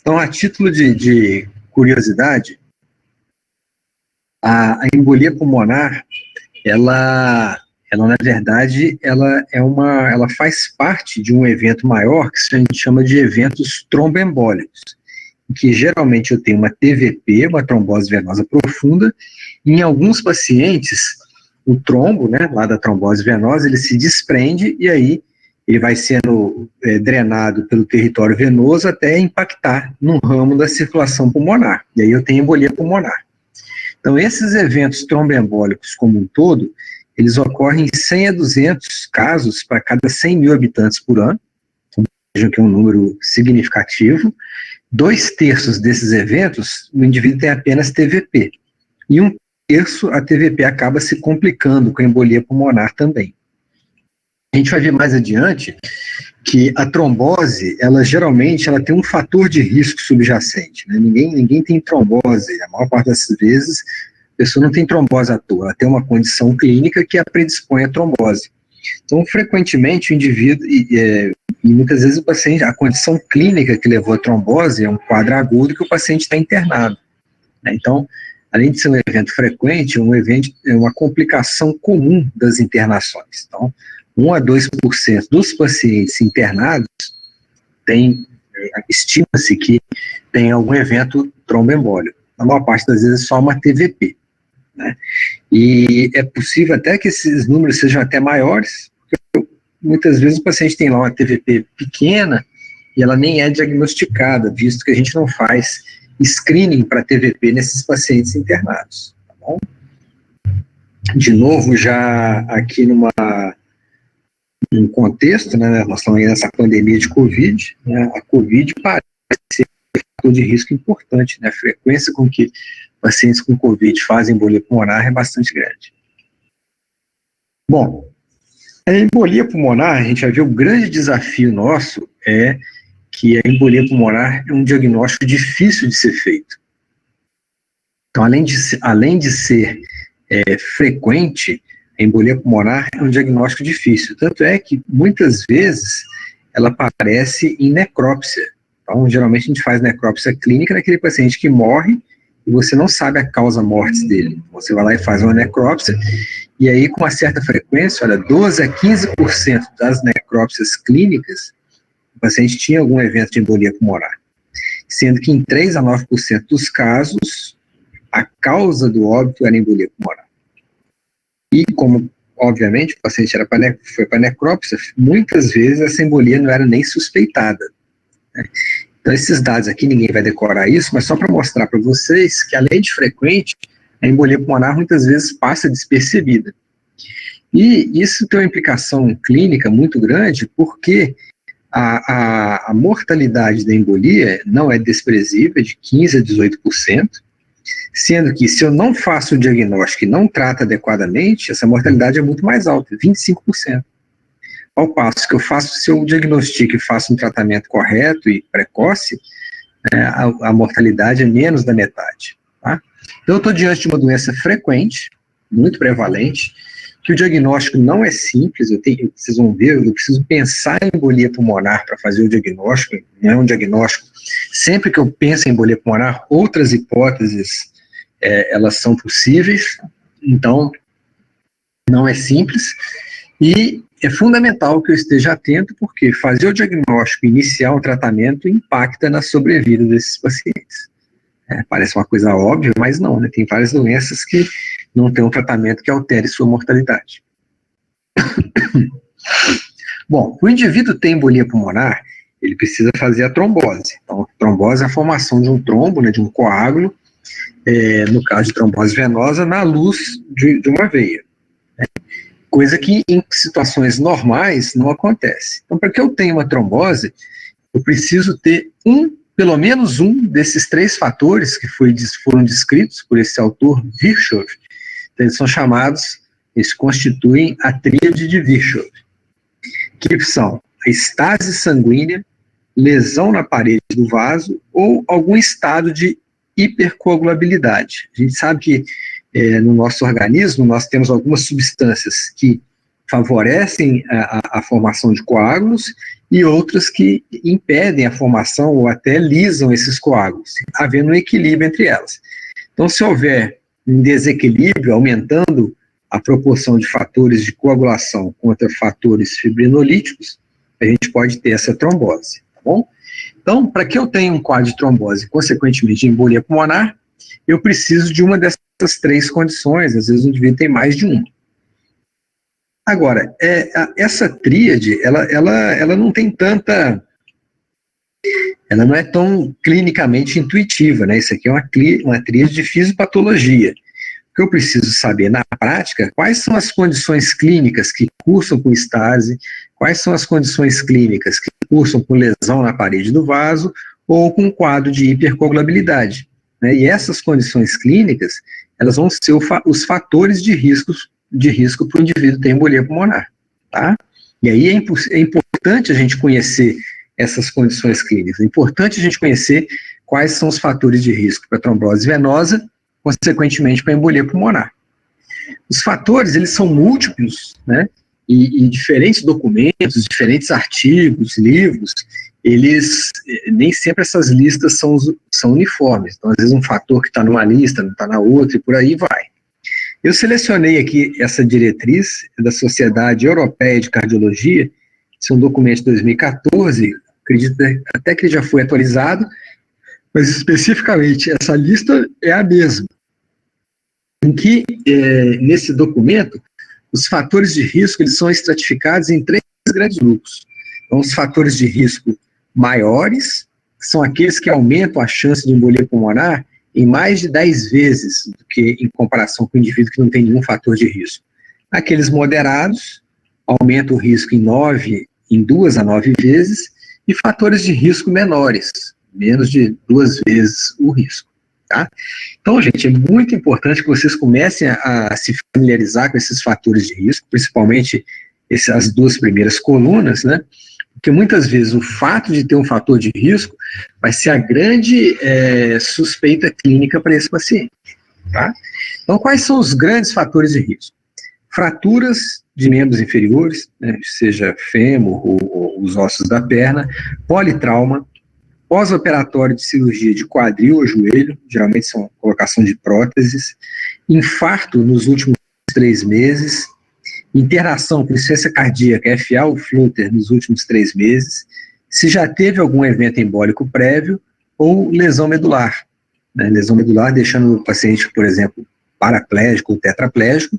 Então, a título de curiosidade, a embolia pulmonar, ela na verdade, ela faz parte de um evento maior que a gente chama de eventos tromboembólicos, que geralmente eu tenho uma TVP, uma trombose venosa profunda, e em alguns pacientes, o trombo, né, lá da trombose venosa, ele se desprende e aí ele vai sendo drenado pelo território venoso até impactar no ramo da circulação pulmonar, e aí eu tenho embolia pulmonar. Então, esses eventos tromboembólicos como um todo, eles ocorrem em 100 a 200 casos para cada 100 mil habitantes por ano, então, vejam que é um número significativo. 2/3 desses eventos, o indivíduo tem apenas TVP, e 1/3 a TVP acaba se complicando com a embolia pulmonar também. A gente vai ver mais adiante que a trombose, geralmente tem um fator de risco subjacente, né? Ninguém tem trombose, a maior parte das vezes a pessoa não tem trombose à toa, ela tem uma condição clínica que a predispõe à trombose. Então, frequentemente o indivíduo, e muitas vezes o paciente, a condição clínica que levou à trombose é um quadro agudo que o paciente está internado, né? Então, além de ser um evento frequente, é uma complicação comum das internações. Então, 1 a 2% dos pacientes internados estima-se que tem algum evento tromboembólico. Na maior parte das vezes só uma TVP, né? E é possível até que esses números sejam até maiores, porque muitas vezes o paciente tem lá uma TVP pequena e ela nem é diagnosticada, visto que a gente não faz screening para TVP nesses pacientes internados, tá bom? De novo, já aqui num contexto, né, nós estamos aí nessa pandemia de Covid, né, a Covid parece ser um fator de risco importante, né, a frequência com que pacientes com Covid fazem embolia pulmonar é bastante grande. Bom, a embolia pulmonar, a gente vai ver o grande desafio nosso é que a embolia pulmonar é um diagnóstico difícil de ser feito. Então, além de ser frequente, a embolia pulmonar é um diagnóstico difícil, tanto é que muitas vezes ela aparece em necrópsia. Então, geralmente a gente faz necrópsia clínica naquele paciente que morre e você não sabe a causa mortis dele. Você vai lá e faz uma necrópsia, e aí com uma certa frequência, olha, 12 a 15% das necrópsias clínicas, o paciente tinha algum evento de embolia pulmonar, sendo que em 3 a 9% dos casos, a causa do óbito era embolia pulmonar. E como, obviamente, o paciente foi para necrópsia, muitas vezes essa embolia não era nem suspeitada, né? Então, esses dados aqui, ninguém vai decorar isso, mas só para mostrar para vocês que, além de frequente, a embolia pulmonar muitas vezes passa despercebida. E isso tem uma implicação clínica muito grande, porque a mortalidade da embolia não é desprezível, é de 15 a 18%, sendo que se eu não faço o diagnóstico e não trato adequadamente, essa mortalidade é muito mais alta, 25%. Ao passo que se eu diagnostico e faço um tratamento correto e precoce, a mortalidade é menos da metade, tá? Então eu estou diante de uma doença frequente, muito prevalente, que o diagnóstico não é simples, vocês vão ver, eu preciso pensar em embolia pulmonar para fazer o diagnóstico, não é um diagnóstico. Sempre que eu penso em embolia pulmonar, outras hipóteses elas são possíveis, então não é simples, e é fundamental que eu esteja atento, porque fazer o diagnóstico e iniciar um tratamento impacta na sobrevida desses pacientes. Parece uma coisa óbvia, mas não, né? Tem várias doenças que não tem um tratamento que altere sua mortalidade. Bom, o indivíduo tem embolia pulmonar, ele precisa fazer a trombose. Então, a trombose é a formação de um trombo, né, de um coágulo, no caso de trombose venosa, na luz de uma veia, né? Coisa que em situações normais não acontece. Então, para que eu tenha uma trombose, eu preciso ter pelo menos um desses 3 fatores que foram descritos por esse autor, Virchow. Então, eles constituem a tríade de Virchow, que são a estase sanguínea, lesão na parede do vaso ou algum estado de hipercoagulabilidade. A gente sabe que no nosso organismo nós temos algumas substâncias que favorecem a formação de coágulos e outras que impedem a formação ou até lisam esses coágulos, havendo um equilíbrio entre elas. Então, se houver um desequilíbrio, aumentando a proporção de fatores de coagulação contra fatores fibrinolíticos, a gente pode ter essa trombose, tá bom? Então, para que eu tenha um quadro de trombose, consequentemente de embolia pulmonar, eu preciso de uma dessas três condições, às vezes o indivíduo tem mais de uma. Agora, essa tríade, ela não tem tanta... Ela não é tão clinicamente intuitiva, né? Isso aqui é uma tríade de fisiopatologia. O que eu preciso saber na prática, quais são as condições clínicas que cursam com estase, quais são as condições clínicas que cursam com lesão na parede do vaso ou com quadro de hipercoagulabilidade, né? E essas condições clínicas, elas vão ser os fatores de risco para o indivíduo ter embolia pulmonar, tá? E aí é importante a gente conhecer essas condições clínicas, é importante a gente conhecer quais são os fatores de risco para trombose venosa, consequentemente para embolia pulmonar. Os fatores, eles são múltiplos, né? E diferentes documentos, diferentes artigos, livros, eles, nem sempre essas listas são uniformes. Então, às vezes um fator que está numa lista não está na outra e por aí vai. Eu selecionei aqui essa diretriz da Sociedade Europeia de Cardiologia, esse é um documento de 2014, acredito até que ele já foi atualizado, mas especificamente essa lista é a mesma, em que nesse documento os fatores de risco eles são estratificados em três grandes grupos. Então, os fatores de risco maiores, que são aqueles que aumentam a chance de embolia pulmonar em mais de 10 vezes do que em comparação com o indivíduo que não tem nenhum fator de risco. Aqueles moderados aumentam o risco em 2 a 9 vezes, e fatores de risco menores, menos de 2 vezes o risco. Tá? Então, gente, é muito importante que vocês comecem a se familiarizar com esses fatores de risco, principalmente as duas primeiras colunas, né? Porque muitas vezes o fato de ter um fator de risco vai ser a grande suspeita clínica para esse paciente. Tá? Então, quais são os grandes fatores de risco? Fraturas de membros inferiores, né, seja fêmur ou os ossos da perna, politrauma, pós-operatório de cirurgia de quadril ou joelho, geralmente são colocação de próteses, infarto nos últimos 3 meses, internação por insuficiência cardíaca, FA ou flutter nos últimos 3 meses, se já teve algum evento embólico prévio, ou lesão medular, né, lesão medular deixando o paciente, por exemplo, paraplégico ou tetraplégico.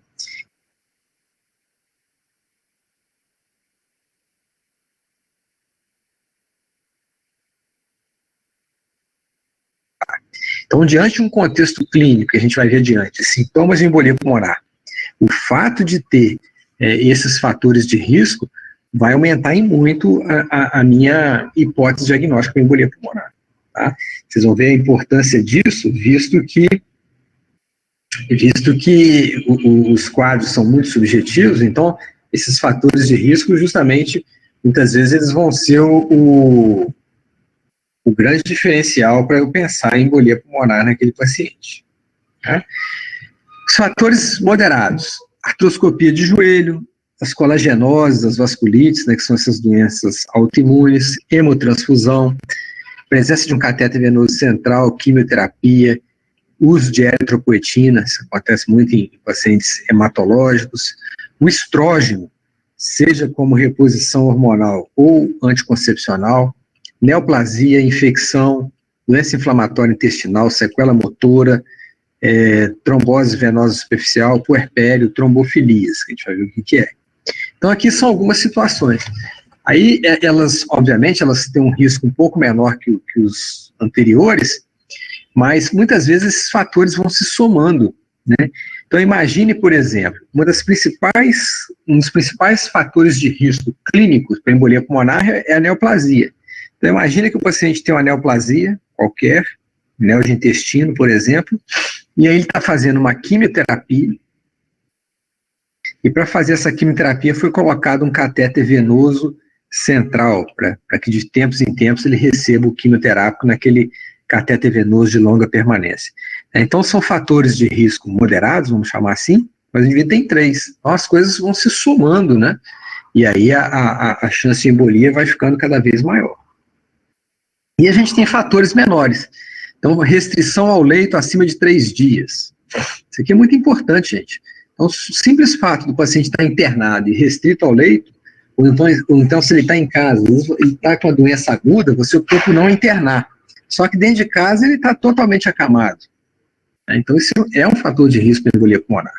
Então, diante de um contexto clínico que a gente vai ver adiante, sintomas de embolia pulmonar, o fato de ter esses fatores de risco vai aumentar em muito a minha hipótese diagnóstica para embolia pulmonar. Tá? Vocês vão ver a importância disso, visto que os quadros são muito subjetivos, então esses fatores de risco, justamente, muitas vezes eles vão ser o grande diferencial para eu pensar em embolia pulmonar naquele paciente. Tá? Os fatores moderados, artroscopia de joelho, as colagenoses, as vasculites, né, que são essas doenças autoimunes, hemotransfusão, presença de um catéter venoso central, quimioterapia, uso de eritropoetina, isso acontece muito em pacientes hematológicos, o estrógeno, seja como reposição hormonal ou anticoncepcional, neoplasia, infecção, doença inflamatória intestinal, sequela motora, trombose venosa superficial, puerpério, trombofilias, que a gente vai ver o que é. Então, aqui são algumas situações. Aí, elas, obviamente, elas têm um risco um pouco menor que os anteriores, mas muitas vezes esses fatores vão se somando, né? Então, imagine, por exemplo, um dos principais fatores de risco clínicos para embolia pulmonar é a neoplasia. Então, imagine que o paciente tem uma neoplasia qualquer, neo de intestino, por exemplo, e aí ele está fazendo uma quimioterapia, e para fazer essa quimioterapia foi colocado um catéter venoso central, para que de tempos em tempos ele receba o quimioterápico naquele catéter venoso de longa permanência. Então são fatores de risco moderados, vamos chamar assim, mas o indivíduo tem 3. Então as coisas vão se somando, né? E aí a chance de embolia vai ficando cada vez maior. E a gente tem fatores menores. Então, restrição ao leito acima de 3 dias. Isso aqui é muito importante, gente. Então, o simples fato do paciente estar internado e restrito ao leito, ou então se ele está em casa, ele está com a doença aguda, você optou por não internar. Só que dentro de casa ele está totalmente acamado. Então, isso é um fator de risco para embolia pulmonar.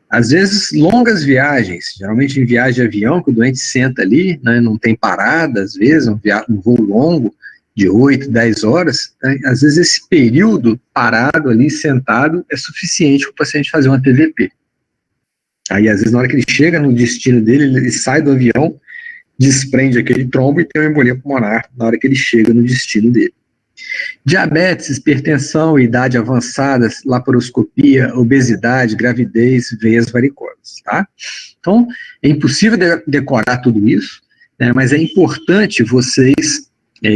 Às vezes, longas viagens, geralmente em viagem de avião, que o doente senta ali, né, não tem parada, às vezes, um voo longo, de 8, 10 horas, né, às vezes esse período parado ali, sentado, é suficiente para o paciente fazer uma TVP. Aí, às vezes, na hora que ele chega no destino dele, ele sai do avião, desprende aquele trombo e tem uma embolia pulmonar na hora que ele chega no destino dele. Diabetes, hipertensão, idade avançada, laparoscopia, obesidade, gravidez, veias varicosas, tá? Então, é impossível decorar tudo isso, né, mas é importante vocês,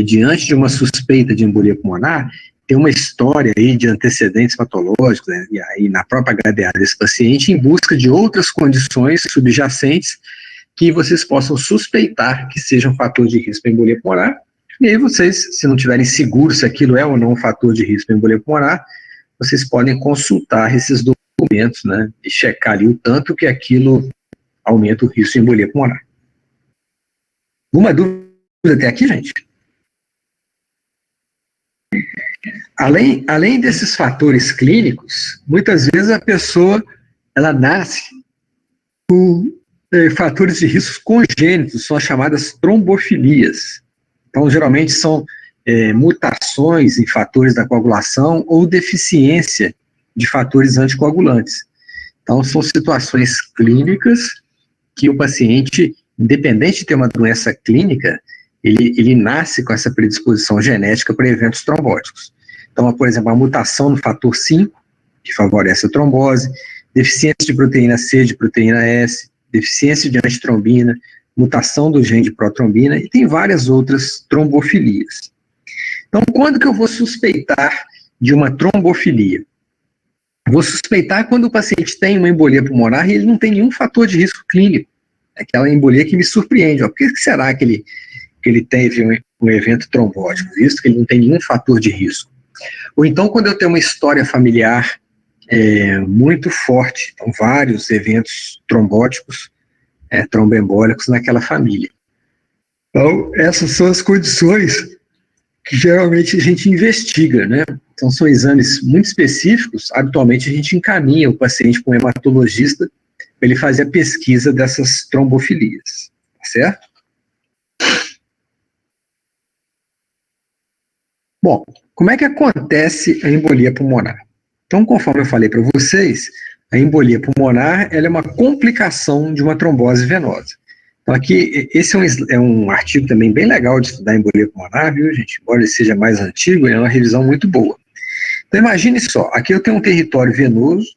diante de uma suspeita de embolia pulmonar, ter uma história aí de antecedentes patológicos, né, e aí na própria HDA desse paciente, em busca de outras condições subjacentes que vocês possam suspeitar que sejam fator de risco para embolia pulmonar. E aí vocês, se não tiverem seguros se aquilo é ou não um fator de risco para embolia pulmonar, vocês podem consultar esses documentos, né, e checar ali o tanto que aquilo aumenta o risco de embolia pulmonar. Alguma dúvida até aqui, gente? Além desses fatores clínicos, muitas vezes a pessoa, ela nasce com fatores de risco congênitos, são as chamadas trombofilias. Então, geralmente são mutações em fatores da coagulação ou deficiência de fatores anticoagulantes. Então, são situações clínicas que o paciente, independente de ter uma doença clínica, ele nasce com essa predisposição genética para eventos trombóticos. Então, por exemplo, a mutação no fator 5, que favorece a trombose, deficiência de proteína C, de proteína S, deficiência de antitrombina, mutação do gene de protrombina, e tem várias outras trombofilias. Então, quando que eu vou suspeitar de uma trombofilia? Vou suspeitar quando o paciente tem uma embolia pulmonar e ele não tem nenhum fator de risco clínico. É aquela embolia que me surpreende. Ó, por que será que ele teve um evento trombótico, visto que ele não tem nenhum fator de risco? Ou então, quando eu tenho uma história familiar muito forte, então vários eventos trombóticos, tromboembólicos naquela família. Então, essas são as condições que geralmente a gente investiga, né? Então, são exames muito específicos, habitualmente a gente encaminha o paciente para um hematologista para ele fazer a pesquisa dessas trombofilias, tá certo? Bom, como é que acontece a embolia pulmonar? Então, conforme eu falei para vocês, a embolia pulmonar ela é uma complicação de uma trombose venosa. Então, aqui, esse é um artigo também bem legal de estudar embolia pulmonar, viu, gente? Embora ele seja mais antigo, é uma revisão muito boa. Então, imagine só, aqui eu tenho um território venoso,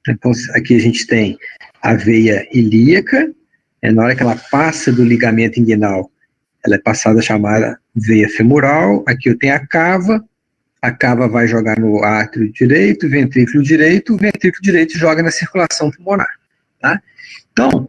então aqui a gente tem a veia ilíaca, na hora que ela passa do ligamento inguinal, ela é passada a chamada veia femoral, aqui eu tenho a cava vai jogar no átrio direito, o ventrículo direito joga na circulação pulmonar, tá? Então,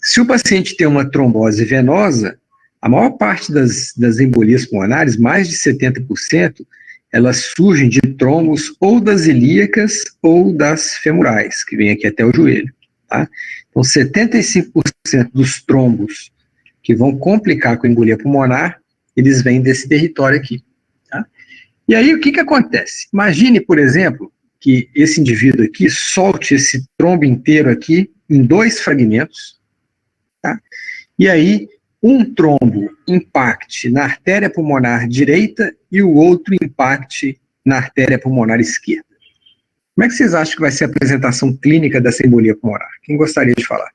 se o paciente tem uma trombose venosa, a maior parte das embolias pulmonares, mais de 70%, elas surgem de trombos ou das ilíacas ou das femorais, que vem aqui até o joelho, tá? Então, 75% dos trombos que vão complicar com a embolia pulmonar, eles vêm desse território aqui, tá? E aí, o que acontece? Imagine, por exemplo, que esse indivíduo aqui solte esse trombo inteiro aqui em 2 fragmentos, tá? E aí, um trombo impacte na artéria pulmonar direita e o outro impacte na artéria pulmonar esquerda. Como é que vocês acham que vai ser a apresentação clínica dessa embolia pulmonar? Quem gostaria de falar?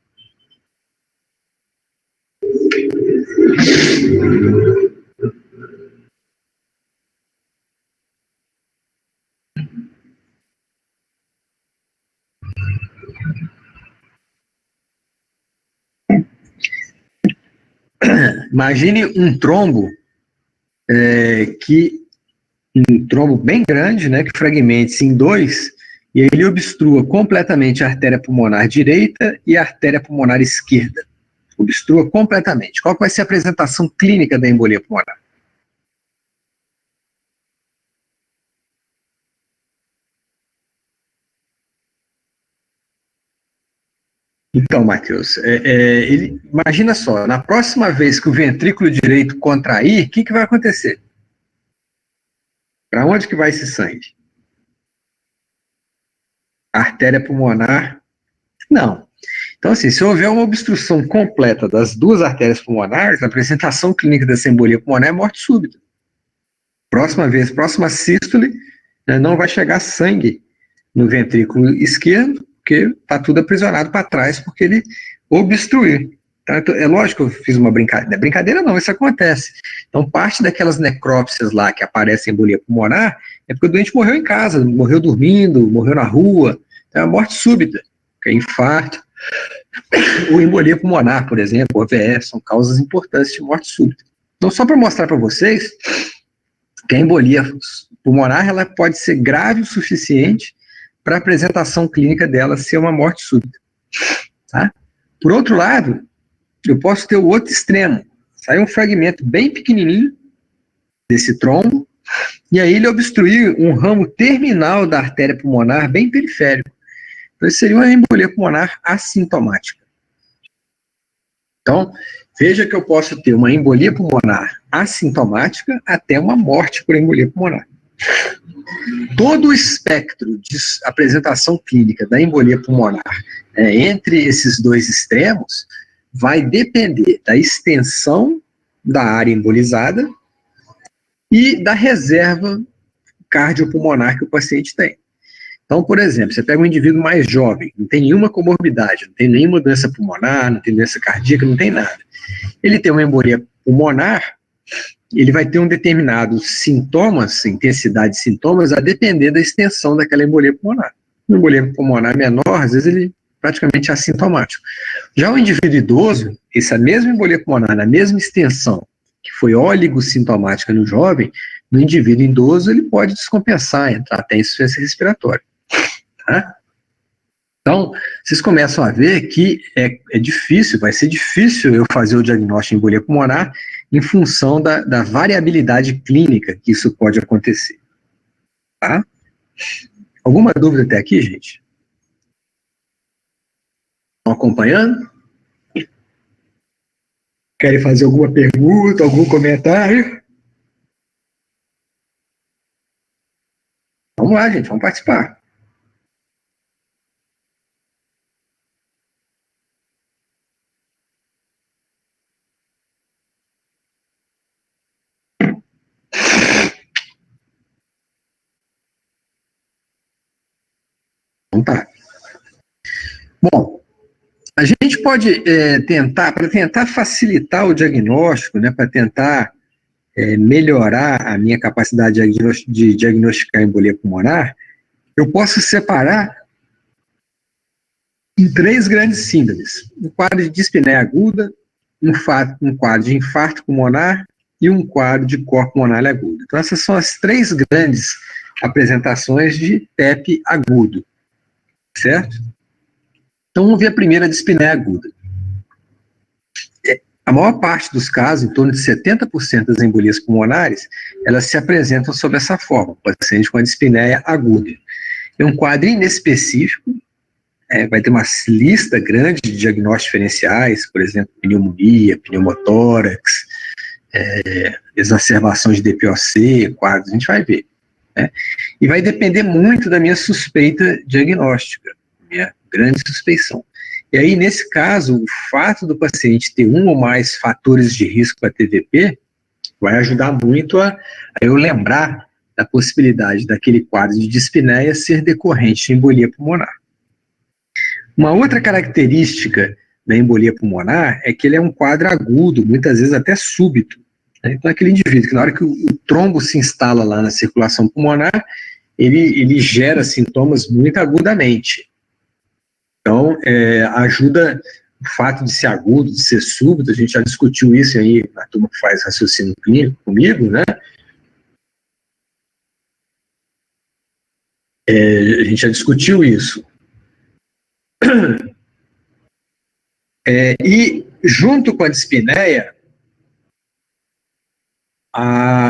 Imagine um trombo um trombo bem grande, né, que fragmente-se em 2 e ele obstrua completamente a artéria pulmonar direita e a artéria pulmonar esquerda. obstrua completamente. Qual vai ser a apresentação clínica da embolia pulmonar? Então, Matheus, imagina só, na próxima vez que o ventrículo direito contrair, o que vai acontecer? Para onde que vai esse sangue? A artéria pulmonar? Não. Então, assim, se houver uma obstrução completa das duas artérias pulmonares, a apresentação clínica dessa embolia pulmonar é morte súbita. Próxima vez, próxima sístole, né, não vai chegar sangue no ventrículo esquerdo, porque está tudo aprisionado para trás, porque ele obstruiu. Tá? Então, é lógico que eu fiz uma brincadeira. Brincadeira não, isso acontece. Então, parte daquelas necrópsias lá que aparecem em embolia pulmonar é porque o doente morreu em casa, morreu dormindo, morreu na rua. Então, é morte súbita, que é infarto. O embolia pulmonar, por exemplo, o AVE, são causas importantes de morte súbita. Então, só para mostrar para vocês que a embolia pulmonar ela pode ser grave o suficiente para a apresentação clínica dela ser uma morte súbita. Tá? Por outro lado, eu posso ter o outro extremo. Sai um fragmento bem pequenininho desse trombo, e aí ele obstruir um ramo terminal da artéria pulmonar bem periférico. Então, isso seria uma embolia pulmonar assintomática. Então, veja que eu posso ter uma embolia pulmonar assintomática até uma morte por embolia pulmonar. Todo o espectro de apresentação clínica da embolia pulmonar entre esses dois extremos vai depender da extensão da área embolizada e da reserva cardiopulmonar que o paciente tem. Então, por exemplo, você pega um indivíduo mais jovem, não tem nenhuma comorbidade, não tem nenhuma doença pulmonar, não tem doença cardíaca, não tem nada. Ele tem uma embolia pulmonar, ele vai ter um determinado sintomas, intensidade de sintomas, a depender da extensão daquela embolia pulmonar. Uma embolia pulmonar menor, às vezes ele praticamente é assintomático. Já o indivíduo idoso, essa mesma embolia pulmonar, na mesma extensão, que foi oligosintomática no jovem, no indivíduo idoso ele pode descompensar, entrar até em insuficiência respiratória. Tá? Então, vocês começam a ver que é difícil, vai ser difícil eu fazer o diagnóstico de embolia pulmonar em função da variabilidade clínica que isso pode acontecer. Tá? Alguma dúvida até aqui, gente? Estão acompanhando? Querem fazer alguma pergunta, algum comentário? Vamos lá, gente, vamos participar. Então tá. Bom, a gente pode para tentar facilitar o diagnóstico, né, para tentar melhorar a minha capacidade de diagnosticar embolia pulmonar, eu posso separar em 3 grandes síndromes: um quadro de dispneia aguda, um quadro de infarto pulmonar e um quadro de cor pulmonar agudo. Então, essas são as 3 grandes apresentações de TEP agudo, certo? Então, vamos ver a primeira dispneia aguda. A maior parte dos casos, em torno de 70% das embolias pulmonares, elas se apresentam sob essa forma, paciente com a dispneia aguda. É um quadro inespecífico, vai ter uma lista grande de diagnósticos diferenciais, por exemplo, pneumonia, pneumotórax, exacerbação de DPOC, quadros, a gente vai ver. Né? E vai depender muito da minha suspeita diagnóstica, minha grande suspeição. E aí, nesse caso, o fato do paciente ter um ou mais fatores de risco para TVP vai ajudar muito a eu lembrar da possibilidade daquele quadro de dispneia ser decorrente de embolia pulmonar. Uma outra característica da embolia pulmonar é que ele é um quadro agudo, muitas vezes até súbito. Né? Então, aquele indivíduo que na hora que o trombo se instala lá na circulação pulmonar, ele gera sintomas muito agudamente. Então, ajuda o fato de ser agudo, de ser súbito, a gente já discutiu isso aí na turma que faz raciocínio clínico comigo, né? A gente já discutiu isso. E junto com a dispneia,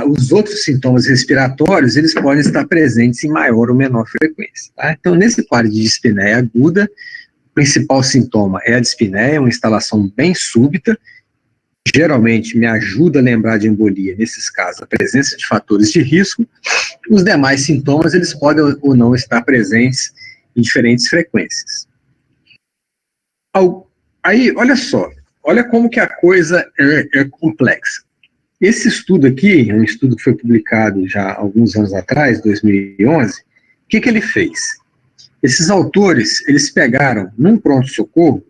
os outros sintomas respiratórios, eles podem estar presentes em maior ou menor frequência. Tá? Então, nesse quadro de dispneia aguda, o principal sintoma é a dispneia, uma instalação bem súbita, geralmente me ajuda a lembrar de embolia, nesses casos, a presença de fatores de risco. Os demais sintomas, eles podem ou não estar presentes em diferentes frequências. Aí, olha só, olha como que a coisa é complexa. Esse estudo aqui, é um estudo que foi publicado já há alguns anos atrás, 2011, o que ele fez? Esses autores, eles pegaram, num pronto-socorro,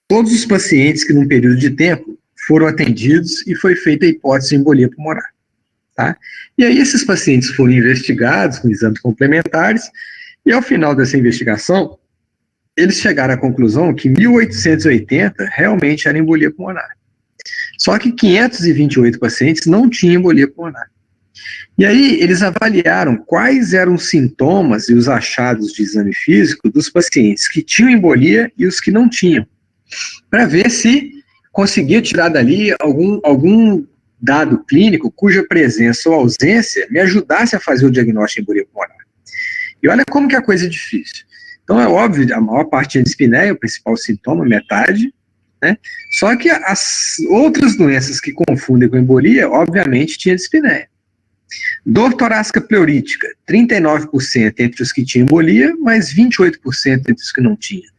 todos os pacientes que, num período de tempo, foram atendidos e foi feita a hipótese de embolia pulmonar. Tá? E aí esses pacientes foram investigados com exames complementares e, ao final dessa investigação, eles chegaram à conclusão que 1880 realmente era embolia pulmonar. Só que 528 pacientes não tinham embolia pulmonar. E aí eles avaliaram quais eram os sintomas e os achados de exame físico dos pacientes que tinham embolia e os que não tinham, para ver se conseguia tirar dali algum dado clínico cuja presença ou ausência me ajudasse a fazer o diagnóstico de embolia pulmonar. E olha como que a coisa é difícil. Então é óbvio, a maior parte é dispneia, o principal sintoma, metade, né? Só que as outras doenças que confundem com embolia, obviamente, tinha dispneia. Dor torácica pleurítica, 39% entre os que tinham embolia, mas 28% entre os que não tinham.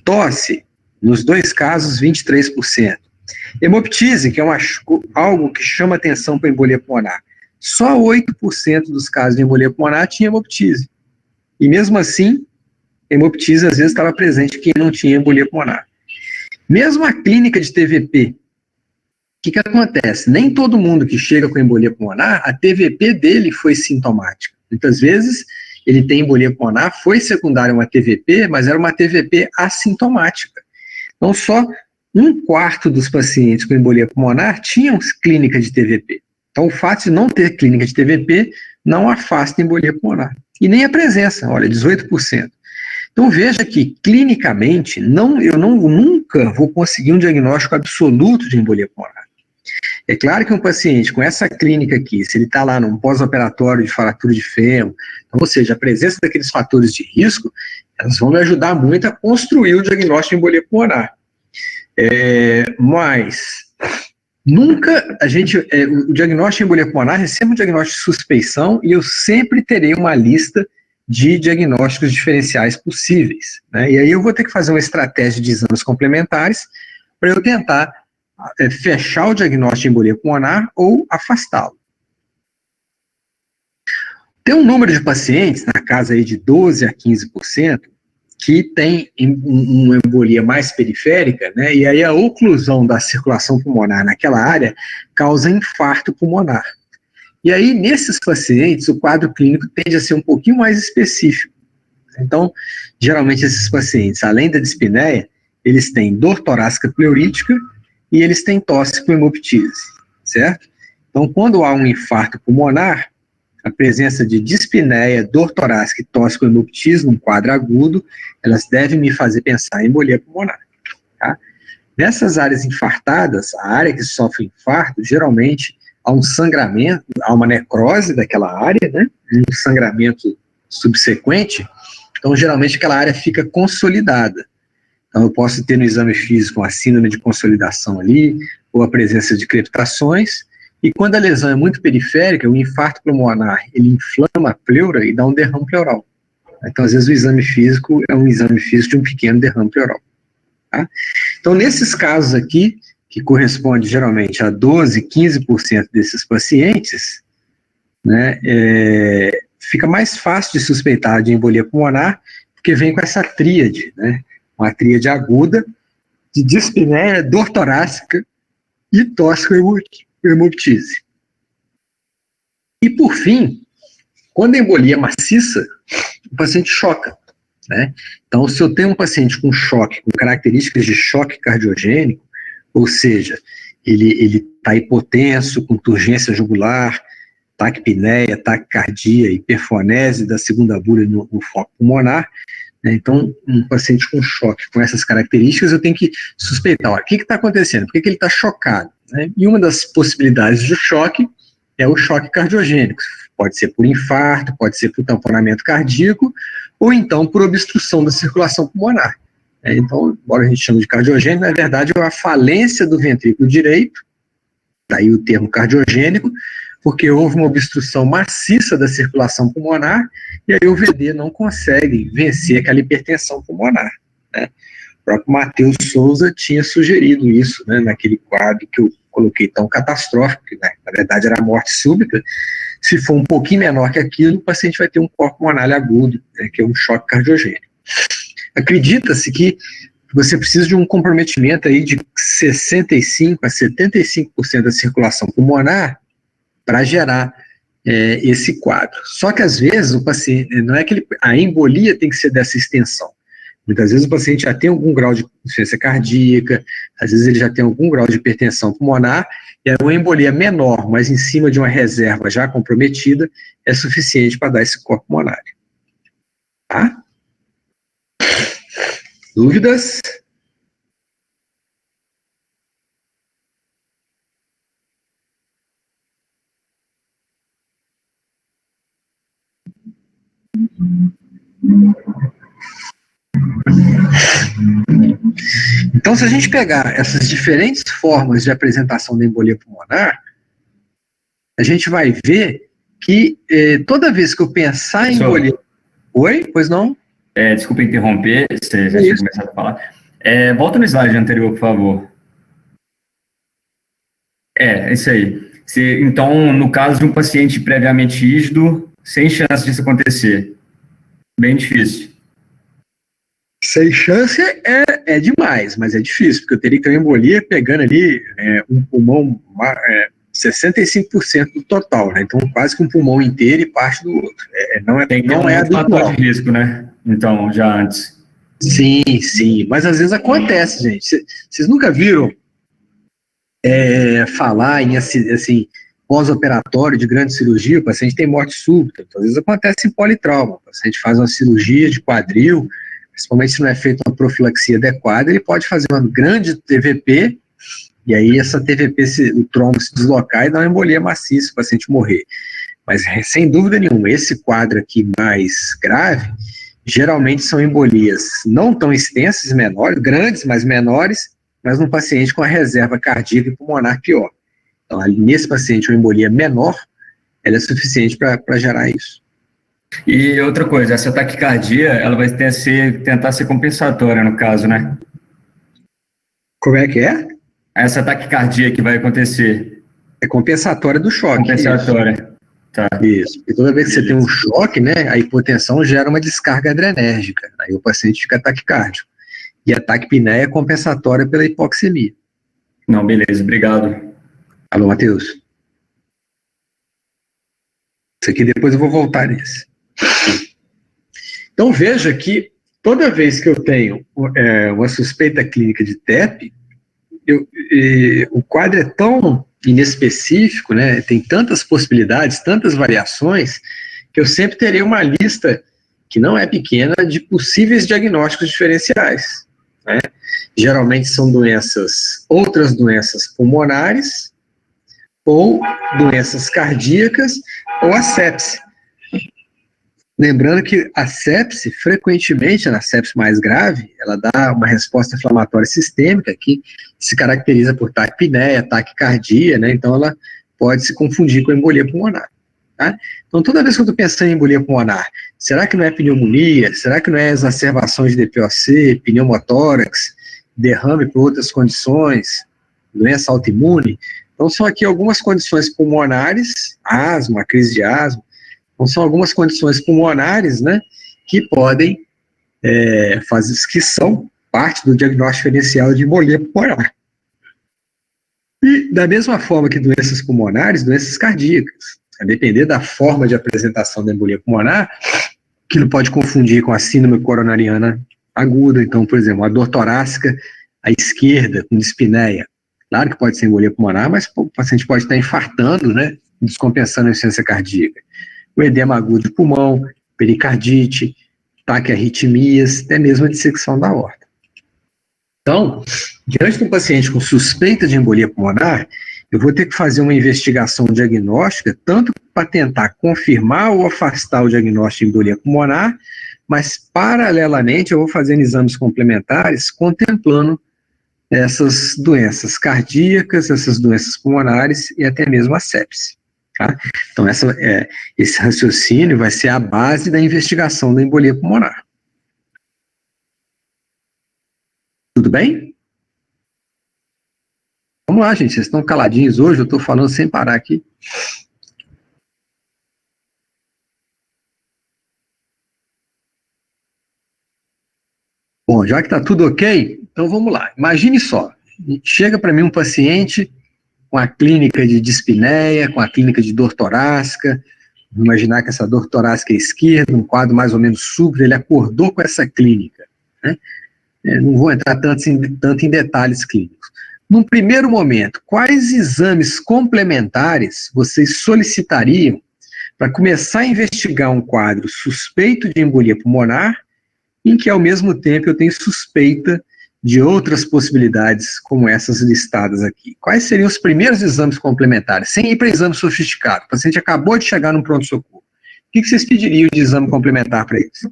Tosse, nos dois casos, 23%. Hemoptise, que é algo que chama atenção para a embolia pulmonar. Só 8% dos casos de embolia pulmonar tinha hemoptise. E mesmo assim, hemoptise às vezes estava presente quem não tinha embolia pulmonar. Mesmo a clínica de TVP, o que acontece? Nem todo mundo que chega com embolia pulmonar, a TVP dele foi sintomática. Muitas vezes ele tem embolia pulmonar, foi secundária a uma TVP, mas era uma TVP assintomática. Então só 1/4 dos pacientes com embolia pulmonar tinham clínica de TVP. Então o fato de não ter clínica de TVP não afasta a embolia pulmonar. E nem a presença, olha, 18%. Então veja que, clinicamente, eu nunca vou conseguir um diagnóstico absoluto de embolia pulmonar. É claro que um paciente com essa clínica aqui, se ele está lá num pós-operatório de fratura de fêmur, ou seja, a presença daqueles fatores de risco, elas vão me ajudar muito a construir o diagnóstico de embolia pulmonar. Mas nunca o diagnóstico de embolia pulmonar é sempre um diagnóstico de suspeição e eu sempre terei uma lista de diagnósticos diferenciais possíveis, né? E aí eu vou ter que fazer uma estratégia de exames complementares para eu tentar fechar o diagnóstico de embolia pulmonar ou afastá-lo. Tem um número de pacientes, na casa aí de 12 a 15%, que tem uma embolia mais periférica, né? E aí a oclusão da circulação pulmonar naquela área causa infarto pulmonar. E aí, nesses pacientes, o quadro clínico tende a ser um pouquinho mais específico. Então, geralmente esses pacientes, além da dispneia, eles têm dor torácica pleurítica e eles têm tosse com hemoptise, certo? Então, quando há um infarto pulmonar, a presença de dispneia, dor torácica e tosse com hemoptise num quadro agudo, elas devem me fazer pensar em embolia pulmonar, tá? Nessas áreas infartadas, a área que sofre infarto, geralmente há um sangramento, há uma necrose daquela área, né? Um sangramento subsequente, então geralmente aquela área fica consolidada. Então eu posso ter no exame físico uma síndrome de consolidação ali, ou a presença de crepitações, e quando a lesão é muito periférica, o infarto pulmonar, ele inflama a pleura e dá um derrame pleural. Então às vezes o exame físico é um exame físico de um pequeno derrame pleural. Tá? Então nesses casos aqui, que corresponde geralmente a 12, 15% desses pacientes, né, fica mais fácil de suspeitar de embolia pulmonar, porque vem com essa tríade, né, uma tríade aguda de dispneia, dor torácica e tosse com hemoptise. E por fim, quando a embolia é maciça, o paciente choca, né? Então, se eu tenho um paciente com choque, com características de choque cardiogênico, ou seja, ele está hipotenso, com turgência jugular, taquipneia, taquicardia, hiperfonese da segunda bulha no foco pulmonar, né? Então, um paciente com choque com essas características, eu tenho que suspeitar, olha, o que está acontecendo? Por que ele está chocado? Né? E uma das possibilidades do choque é o choque cardiogênico. Pode ser por infarto, pode ser por tamponamento cardíaco, ou então por obstrução da circulação pulmonar. Então, embora a gente chame de cardiogênico, na verdade é a falência do ventrículo direito, daí o termo cardiogênico, porque houve uma obstrução maciça da circulação pulmonar, e aí o VD não consegue vencer aquela hipertensão pulmonar, né? O próprio Matheus Souza tinha sugerido isso, né, naquele quadro que eu coloquei tão catastrófico, que, né, na verdade era a morte súbita. Se for um pouquinho menor que aquilo, o paciente vai ter um corpo pulmonar agudo, né, que é um choque cardiogênico. Acredita-se que você precisa de um comprometimento aí de 65% a 75% da circulação pulmonar para gerar esse quadro. Só que às vezes o paciente, não é que a embolia tem que ser dessa extensão. Muitas vezes o paciente já tem algum grau de insuficiência cardíaca, às vezes ele já tem algum grau de hipertensão pulmonar, e uma embolia menor, mas em cima de uma reserva já comprometida, é suficiente para dar esse corpo pulmonário. Tá? Dúvidas? Então, se a gente pegar essas diferentes formas de apresentação da embolia pulmonar, a gente vai ver que toda vez que eu pensar em embolia... Oi? Pois não? Desculpa interromper, você já tinha começado a falar. Volta no slide anterior, por favor. Isso aí. Então, no caso de um paciente previamente rígido, sem chance disso acontecer. Bem difícil. Sem chance é demais, mas é difícil, porque eu teria que ter uma embolia pegando ali um pulmão 65% do total, né? Então quase que um pulmão inteiro e parte do outro. Não é fator de risco, né? Então, já antes. Sim, mas às vezes acontece, gente. Vocês nunca viram falar em assim, pós-operatório de grande cirurgia, o paciente tem morte súbita, então, às vezes acontece em politrauma, o paciente faz uma cirurgia de quadril, principalmente se não é feita uma profilaxia adequada, ele pode fazer uma grande TVP, e aí essa TVP, o trombo se deslocar e dar uma embolia maciça, o paciente morrer. Mas, sem dúvida nenhuma, esse quadro aqui mais grave, geralmente são embolias não tão extensas, menores, grandes, mas menores, mas num paciente com a reserva cardíaca e pulmonar pior. Então, nesse paciente, uma embolia menor, ela é suficiente para gerar isso. E outra coisa, essa taquicardia, ela vai tentar ser compensatória, no caso, né? Como é que é? Essa taquicardia que vai acontecer. É compensatória do choque. Compensatória. Isso. Tá. Isso. E toda vez que você tem um choque, né, a hipotensão gera uma descarga adrenérgica. Aí o paciente fica taquicárdico. E a taquipneia é compensatória pela hipoxemia. Não, beleza, obrigado. Alô, Matheus? Isso aqui depois eu vou voltar nesse. Então veja que toda vez que eu tenho uma suspeita clínica de TEP, o quadro é tão inespecífico, né, tem tantas possibilidades, tantas variações, que eu sempre terei uma lista que não é pequena de possíveis diagnósticos diferenciais, né? Geralmente são outras doenças pulmonares, ou doenças cardíacas, ou a sepse. Lembrando que a sepse, frequentemente, na sepse mais grave, ela dá uma resposta inflamatória sistêmica que se caracteriza por taquipneia, taquicardia, né? Então ela pode se confundir com a embolia pulmonar. Tá? Então toda vez que eu estou pensando em embolia pulmonar, será que não é pneumonia? Será que não é exacerbação de DPOC, pneumotórax, derrame por outras condições, doença autoimune? Então são aqui algumas condições pulmonares, asma, crise de asma. Então, são algumas condições pulmonares, né, que podem que são parte do diagnóstico diferencial de embolia pulmonar. E, da mesma forma que doenças pulmonares, doenças cardíacas. A depender da forma de apresentação da embolia pulmonar, aquilo pode confundir com a síndrome coronariana aguda. Então, por exemplo, a dor torácica à esquerda, com dispneia. Claro que pode ser embolia pulmonar, mas o paciente pode estar infartando, né, descompensando a insuficiência cardíaca. O edema agudo de pulmão, pericardite, taquiarritmias, até mesmo a dissecção da aorta. Então, diante de um paciente com suspeita de embolia pulmonar, eu vou ter que fazer uma investigação diagnóstica, tanto para tentar confirmar ou afastar o diagnóstico de embolia pulmonar, mas, paralelamente, eu vou fazendo exames complementares, contemplando essas doenças cardíacas, essas doenças pulmonares e até mesmo a sepse. Tá? Então, esse raciocínio vai ser a base da investigação da embolia pulmonar. Tudo bem? Vamos lá, gente, vocês estão caladinhos hoje, eu estou falando sem parar aqui. Bom, já que está tudo ok, então vamos lá. Imagine só, chega para mim um paciente com a clínica de dispneia, com a clínica de dor torácica, vamos imaginar que essa dor torácica é esquerda, um quadro mais ou menos súbito, ele acordou com essa clínica, né? Não vou entrar tanto em detalhes clínicos. Num primeiro momento, quais exames complementares vocês solicitariam para começar a investigar um quadro suspeito de embolia pulmonar, em que, ao mesmo tempo, eu tenho suspeita de outras possibilidades, como essas listadas aqui? Quais seriam os primeiros exames complementares, sem ir para exame sofisticado? O paciente acabou de chegar no pronto-socorro. O que vocês pediriam de exame complementar para eles?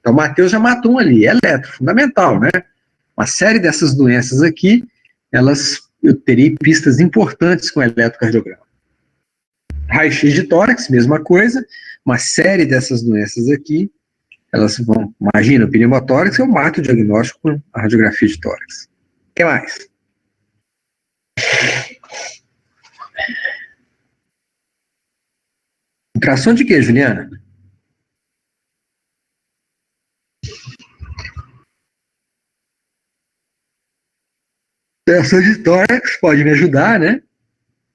Então, o Matheus já matou um ali, eletro, fundamental, né? Uma série dessas doenças aqui, eu teria pistas importantes com o eletrocardiograma. Raio-x de tórax, mesma coisa, uma série dessas doenças aqui, elas vão, imagina, o pneumotórax, eu mato o diagnóstico com a radiografia de tórax. O que mais? Ultrassom de quê, Juliana? Ultrassom de tórax pode me ajudar, né?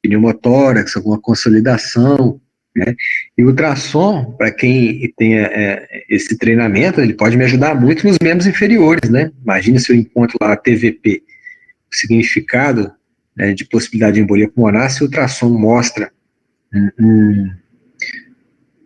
Pneumotórax, alguma consolidação, né? E o ultrassom, para quem tenha esse treinamento, ele pode me ajudar muito nos membros inferiores, né? Imagina se eu encontro lá a TVP, o significado, né, de possibilidade de embolia pulmonar, se o ultrassom mostra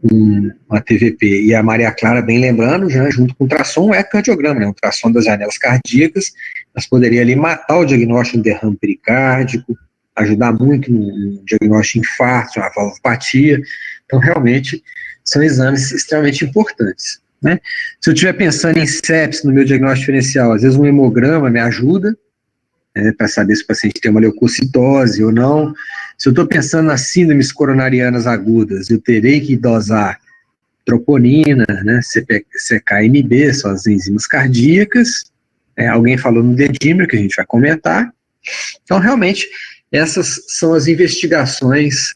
uma TVP. E a Maria Clara, bem lembrando, já junto com o ultrassom, é cardiograma, né? O ultrassom das janelas cardíacas, nós poderia ali matar o diagnóstico de derrame pericárdico, ajudar muito no diagnóstico de infarto, uma valvopatia. Então, realmente, são exames extremamente importantes, né? Se eu estiver pensando em sepsis no meu diagnóstico diferencial, às vezes um hemograma me ajuda, né, para saber se o paciente tem uma leucocitose ou não. Se eu estou pensando nas síndromes coronarianas agudas, eu terei que dosar troponina, né, CKMB, são as enzimas cardíacas. Alguém falou no dedímero, que a gente vai comentar. Então, realmente, essas são as investigações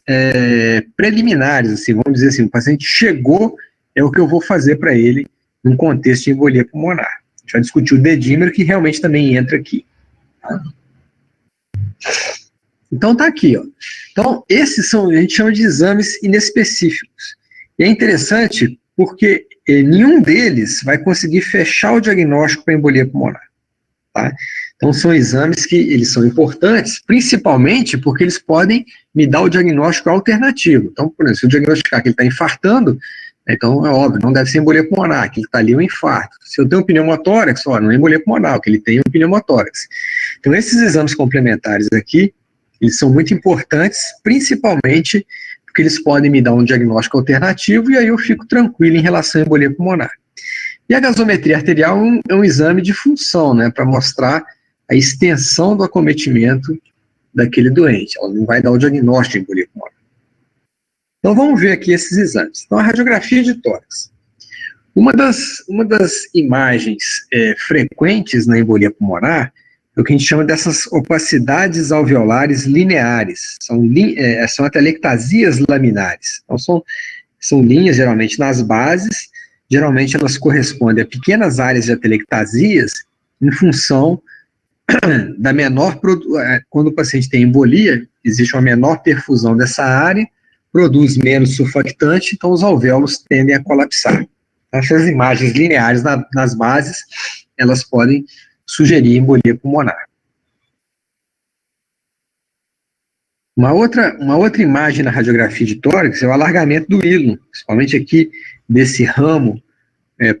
preliminares, assim, vamos dizer assim, o paciente chegou, é o que eu vou fazer para ele num contexto de embolia pulmonar. A gente vai discutir o dedímero, que realmente também entra aqui. Então tá aqui, ó. Então, esses são, a gente chama de exames inespecíficos. E é interessante porque nenhum deles vai conseguir fechar o diagnóstico para embolia pulmonar, tá? Então, são exames que eles são importantes, principalmente porque eles podem me dar o diagnóstico alternativo. Então, por exemplo, se eu diagnosticar que ele está infartando, então é óbvio, não deve ser embolia pulmonar, que ele está ali um infarto. Se eu tenho um pneumotórax, não é embolia pulmonar, o que ele tem é um pneumotórax. Então, esses exames complementares aqui, eles são muito importantes, principalmente porque eles podem me dar um diagnóstico alternativo e aí eu fico tranquilo em relação à embolia pulmonar. E a gasometria arterial é um exame de função, né, para mostrar a extensão do acometimento daquele doente. Ela não vai dar o diagnóstico de embolia pulmonar. Então, vamos ver aqui esses exames. Então, a radiografia de tórax. Uma das imagens frequentes na embolia pulmonar é o que a gente chama dessas opacidades alveolares lineares. São atelectasias laminares. Então, são linhas, geralmente, nas bases. Geralmente, elas correspondem a pequenas áreas de atelectasias em função da menor... Quando o paciente tem embolia, existe uma menor perfusão dessa área, produz menos surfactante, então os alvéolos tendem a colapsar. Essas imagens lineares nas bases, elas podem sugerir embolia pulmonar. Uma outra imagem na radiografia de tórax é o alargamento do hilo, principalmente aqui desse ramo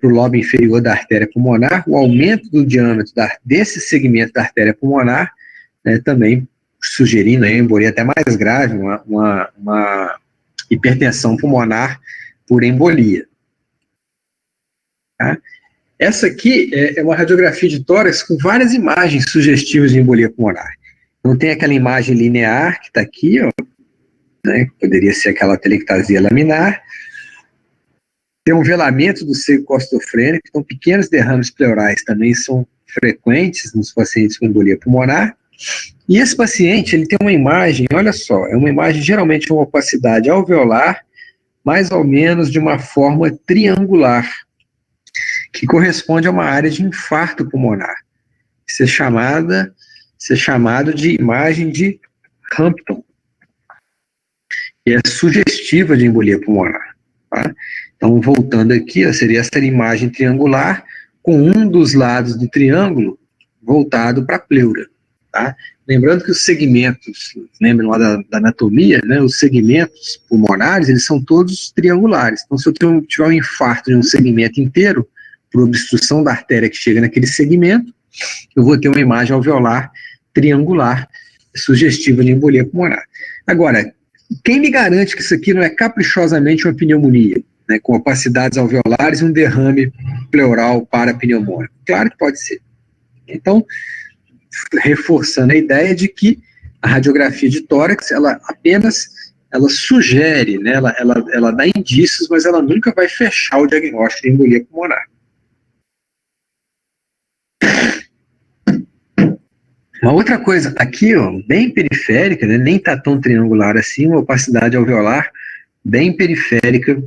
para o lobo inferior da artéria pulmonar, o aumento do diâmetro desse segmento da artéria pulmonar, né, também sugerindo aí, embolia até mais grave, uma hipertensão pulmonar por embolia. Tá? Essa aqui é uma radiografia de tórax com várias imagens sugestivas de embolia pulmonar. Então tem aquela imagem linear que está aqui, ó, né, poderia ser aquela telectasia laminar. Tem um velamento do seio costofrênico, então pequenos derrames pleurais também são frequentes nos pacientes com embolia pulmonar. E esse paciente, ele tem uma imagem, olha só, é uma imagem geralmente de uma opacidade alveolar, mais ou menos de uma forma triangular, que corresponde a uma área de infarto pulmonar. Isso é chamado de imagem de Hampton, que é sugestiva de embolia pulmonar. Tá? Então, voltando aqui, ó, seria essa imagem triangular, com um dos lados do triângulo voltado para a pleura. Tá? Lembrando que os segmentos, lembram lá da anatomia, né, os segmentos pulmonares, eles são todos triangulares. Então, se eu tiver um infarto de um segmento inteiro, por obstrução da artéria que chega naquele segmento, eu vou ter uma imagem alveolar triangular, sugestiva de embolia pulmonar. Agora, quem me garante que isso aqui não é caprichosamente uma pneumonia, né, com opacidades alveolares e um derrame pleural para pneumônico? Claro que pode ser. Então, reforçando a ideia de que a radiografia de tórax, ela sugere, né, ela dá indícios, mas ela nunca vai fechar o diagnóstico de embolia pulmonar. Uma outra coisa, aqui, ó, bem periférica, né, nem está tão triangular assim, uma opacidade alveolar bem periférica,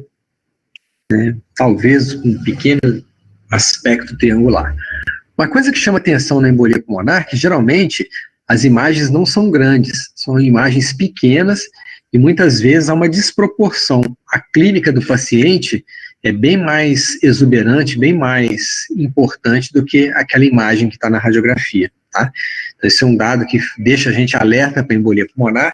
né, talvez com um pequeno aspecto triangular. Uma coisa que chama atenção na embolia pulmonar é que geralmente as imagens não são grandes, são imagens pequenas e muitas vezes há uma desproporção. A clínica do paciente é bem mais exuberante, bem mais importante do que aquela imagem que está na radiografia. Tá? Então, esse é um dado que deixa a gente alerta para a embolia pulmonar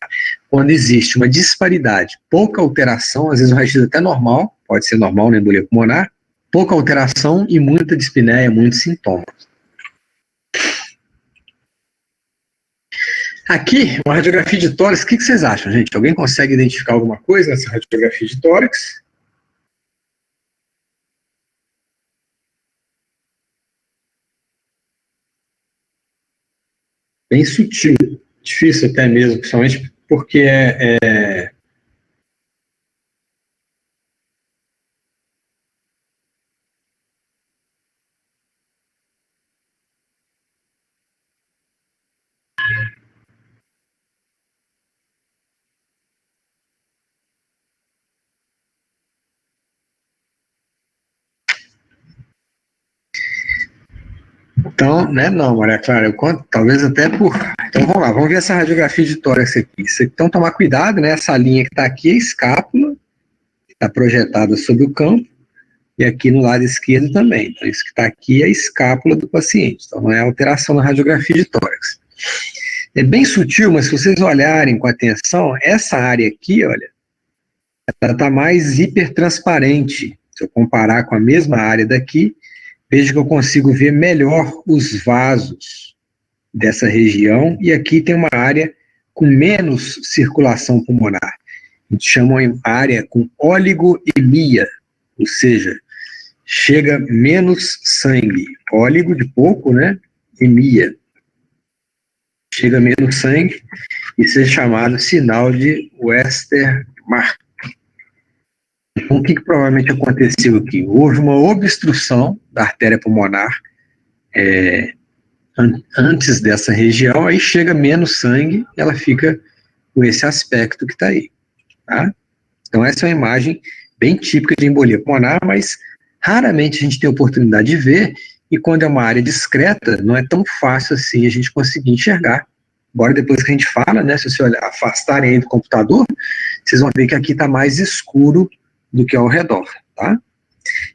quando existe uma disparidade, pouca alteração, às vezes o raio-x até normal, pode ser normal na embolia pulmonar, pouca alteração e muita dispneia, muitos sintomas. Aqui, uma radiografia de tórax, o que vocês acham, gente? Alguém consegue identificar alguma coisa nessa radiografia de tórax? Bem sutil, difícil até mesmo, principalmente porque Então, né, não, Maria Clara, talvez até por... Então vamos lá, vamos ver essa radiografia de tórax aqui. Então tomar cuidado, né, essa linha que está aqui é a escápula, que está projetada sobre o campo, e aqui no lado esquerdo também. Então isso que está aqui é a escápula do paciente, então não é alteração na radiografia de tórax. É bem sutil, mas se vocês olharem com atenção, essa área aqui, olha, ela está mais hipertransparente. Se eu comparar com a mesma área daqui, veja que eu consigo ver melhor os vasos dessa região, e aqui tem uma área com menos circulação pulmonar. A gente chama uma área com oligoemia, ou seja, chega menos sangue. Óligo de pouco, né? Emia. Chega menos sangue, isso é chamado sinal de Westermarck. Então, o que provavelmente aconteceu aqui? Houve uma obstrução da artéria pulmonar antes dessa região, aí chega menos sangue, ela fica com esse aspecto que está aí. Tá? Então, essa é uma imagem bem típica de embolia pulmonar, mas raramente a gente tem a oportunidade de ver, e quando é uma área discreta, não é tão fácil assim a gente conseguir enxergar. Agora, depois que a gente fala, né, se você olhar, afastarem aí do computador, vocês vão ver que aqui está mais escuro do que ao redor, tá?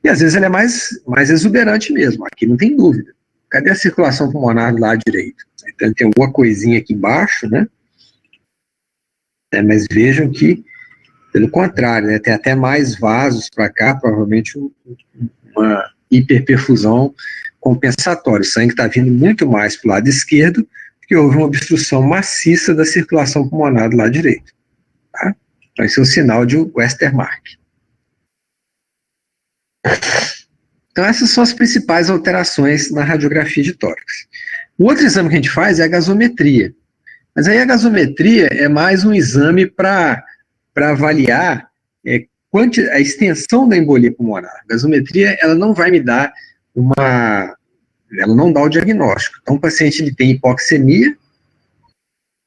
E às vezes ele é mais exuberante mesmo, aqui não tem dúvida. Cadê a circulação pulmonar do lado direito? Então tem alguma coisinha aqui embaixo, né? Mas vejam que, pelo contrário, né, tem até mais vasos para cá, provavelmente hiperperfusão compensatória. O sangue está vindo muito mais para o lado esquerdo, porque houve uma obstrução maciça da circulação pulmonar do lado direito. Tá? Então, esse é um sinal de Westermarck. Então, essas são as principais alterações na radiografia de tórax. O outro exame que a gente faz é a gasometria. Mas aí a gasometria é mais um exame para avaliar a extensão da embolia pulmonar. A gasometria, ela não vai me dar ela não dá o diagnóstico. Então, o paciente ele tem hipoxemia,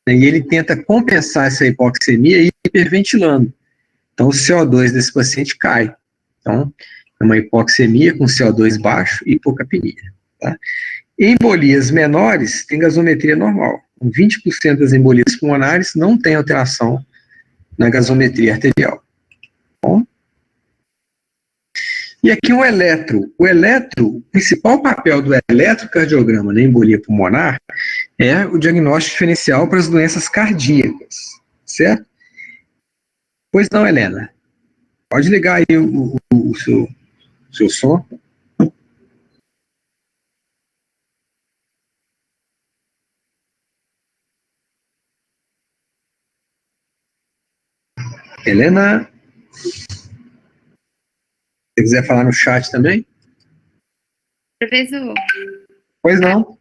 né, e ele tenta compensar essa hipoxemia hiperventilando. Então, o CO2 desse paciente cai. Então, é uma hipoxemia com CO2 baixo e hipocapnia. Tá? Em embolias menores, tem gasometria normal. 20% das embolias pulmonares não tem alteração na gasometria arterial. Bom? E aqui o eletro. O principal papel do eletrocardiograma na embolia pulmonar é o diagnóstico diferencial para as doenças cardíacas, certo? Pois não, Helena? Pode ligar aí o seu som. Helena, se quiser falar no chat também? Professor, Pois não.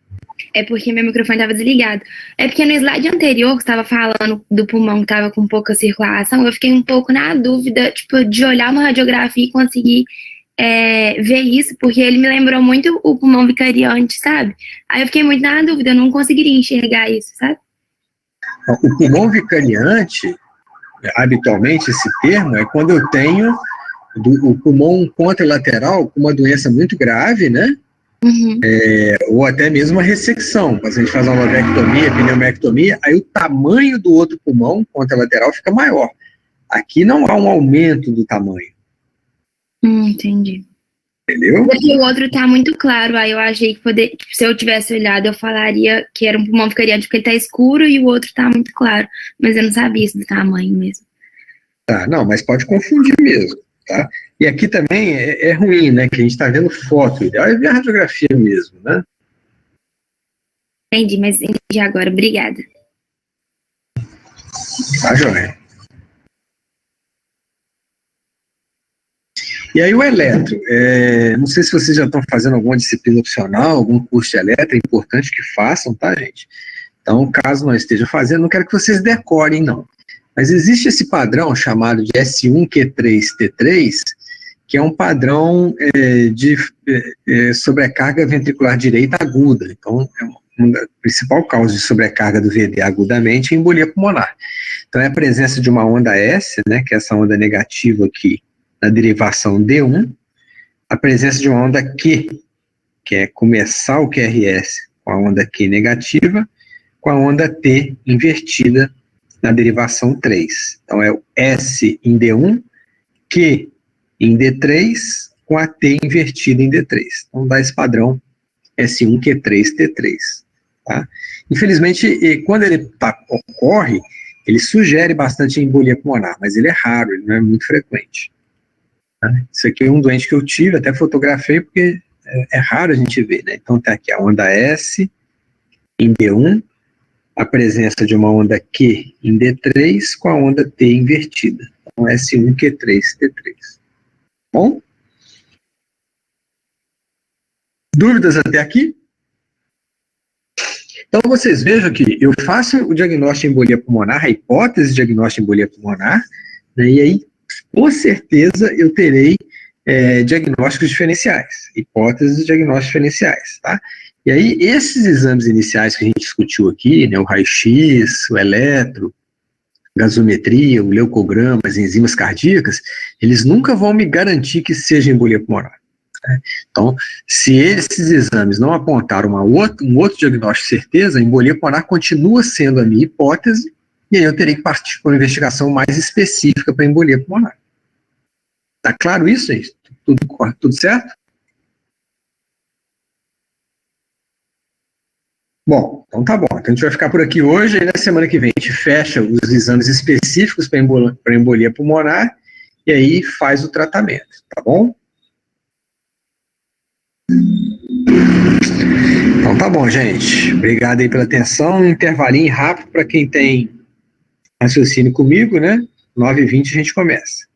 é porque meu microfone estava desligado. É porque no slide anterior, que estava falando do pulmão que estava com pouca circulação, eu fiquei um pouco na dúvida, tipo, de olhar uma radiografia e conseguir ver isso, porque ele me lembrou muito o pulmão vicariante, sabe? Aí eu fiquei muito na dúvida, eu não conseguiria enxergar isso, sabe? O pulmão vicariante, habitualmente, esse termo, é quando eu tenho o pulmão contralateral com uma doença muito grave, né? Uhum. Ou até mesmo uma ressecção. O paciente faz uma lobectomia, pneumectomia, aí o tamanho do outro pulmão contralateral fica maior. Aqui não há um aumento do tamanho. Entendi. Entendeu? Porque o outro tá muito claro, aí eu achei que se eu tivesse olhado, eu falaria que era um pulmão vicariante, porque ele tá escuro e o outro tá muito claro. Mas eu não sabia isso do tamanho mesmo. Tá, não, mas pode confundir mesmo, tá? E aqui também é ruim, né, que a gente está vendo foto, o ideal é ver a radiografia mesmo, né? Entendi, mas entendi agora, obrigada. Tá, joia. E aí o eletro, não sei se vocês já estão fazendo alguma disciplina opcional, algum curso de eletro, é importante que façam, tá, gente? Então, caso não esteja fazendo, não quero que vocês decorem, não. Mas existe esse padrão chamado de S1Q3T3, que é um padrão de sobrecarga ventricular direita aguda. Então, a principal causa de sobrecarga do VD agudamente é embolia pulmonar. Então, é a presença de uma onda S, né, que é essa onda negativa aqui, na derivação D1, a presença de uma onda Q, que é começar o QRS com a onda Q negativa, com a onda T invertida na derivação 3. Então, é o S em D1, Q em D3, com a T invertida em D3. Então, dá esse padrão S1Q3T3. Tá? Infelizmente, quando ele ocorre, ele sugere bastante embolia pulmonar, mas ele é raro, ele não é muito frequente. Tá? Isso aqui é um doente que eu tive, até fotografei, porque é raro a gente ver, né? Então, tá aqui a onda S em D1, a presença de uma onda Q em D3 com a onda T invertida. Então, S1Q3T3. Bom? Dúvidas até aqui? Então, vocês vejam que eu faço o diagnóstico de embolia pulmonar, a hipótese de diagnóstico de embolia pulmonar, né, e aí, com certeza, eu terei diagnósticos diferenciais, hipóteses de diagnósticos diferenciais, tá? E aí, esses exames iniciais que a gente discutiu aqui, né, o raio-x, o eletro, gasometria, o leucograma, as enzimas cardíacas, eles nunca vão me garantir que seja embolia pulmonar. Né? Então, se esses exames não apontaram um outro diagnóstico de certeza, a embolia pulmonar continua sendo a minha hipótese, e aí eu terei que partir para uma investigação mais específica para embolia pulmonar. Tá claro isso, gente? Tudo certo? Bom, então tá bom. Então a gente vai ficar por aqui hoje, e na semana que vem a gente fecha os exames específicos para embolia pulmonar, e aí faz o tratamento, tá bom? Então tá bom, gente. Obrigado aí pela atenção. Um intervalinho rápido para quem tem raciocínio comigo, né? 9h20 a gente começa.